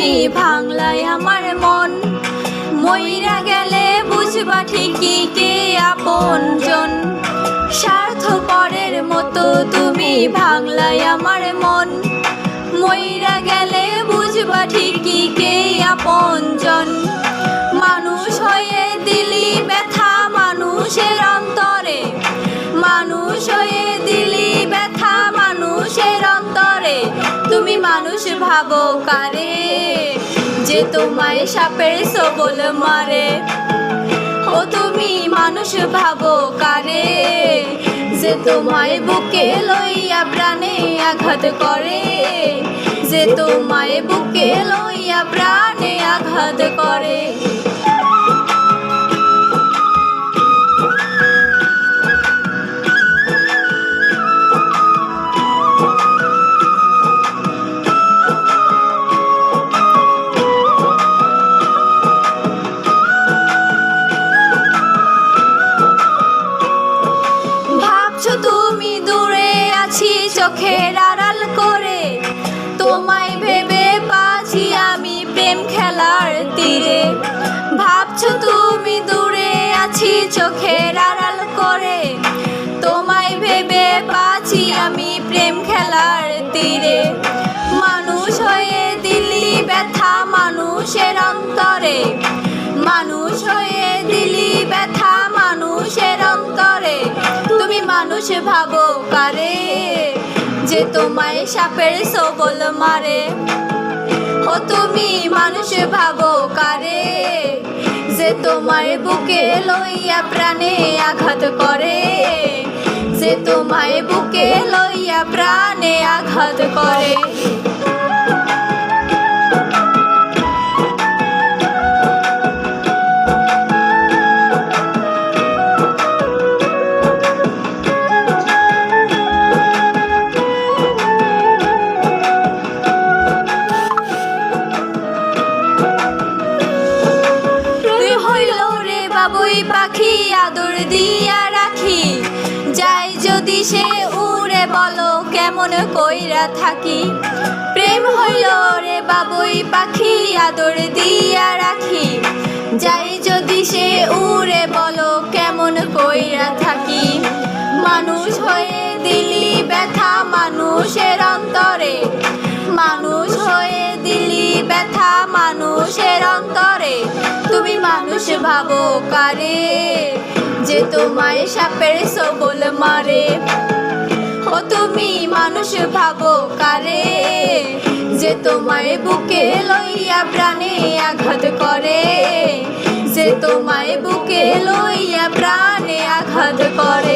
তুমি ভাঙলাই আমার মন। মইরা গেলে বুঝবা ঠিকই কে আপনজন। স্বার্থপরের মতো তুমি ভাঙলাই আমার মন। মইরা গেলে বুঝবা ঠিকই কে আপনজন। মানুষ হয়ে দিলি ব্যথা মানুষের অন্তরে। মানুষ হয়ে দিলি ব্যথা মানুষের অন্তরে। তুমি মানুষ ভাবো কারে, যে তোমায় সাপের ছোবল মারে। ও তুমি মানুষ ভাবো কারে, যে তোমায় বুকে লইয়া প্রাণে আঘাত করে। যে তোমায় বুকে লইয়া প্রাণে আঘাত করে। তুমি দূরে আছি চোখের আড়াল করে। তোমায় ভেবে পাচ্ছি আমি প্রেম খেলার তীরে। ভাবছো তুমি দূরে আছি চোখের আড়াল করে। তোমায় ভেবে পাচ্ছি আমি প্রেম খেলার তীরে। মানুষ হয়ে দিলি ব্যথা মানুষের অন্তরে। মানুষ হয়ে দিলি ব্যথা মানুষের অন্তরে। তুমি মানুষ ভাবো কারে, যে তোমায় সাপের ছোবল মারে। ও তুমি মানুষ ভাবো কারে, যে তোমার বুকে লইয়া প্রাণে আঘাত করে। যে তোমায় বুকে লইয়া প্রাণে আঘাত করে। বাবুই পাখি আদর দিয়া রাখি, যাই যদি সে উড়ে বলো কেমন কইরা থাকি। প্রেম হইল রে বাবুই পাখি আদর দিয়া রাখি, যাই যদি সে উড়ে বলো কেমন কইরা থাকি। মানুষ হয়ে দিলি ব্যথা মানুষের অন্তরে। মানুষ হয়ে দিলি ব্যথা মানুষের অন্তরে। তুমি মানুষ ভাবো কারে, যে তোমায় সাপের ছোবল মারে। ও তুমি মানুষ ভাবো কারে, যে তোমায় বুকে লইয়া প্রাণে আঘাত করে। যে তোমায় বুকে লইয়া প্রাণে আঘাত করে।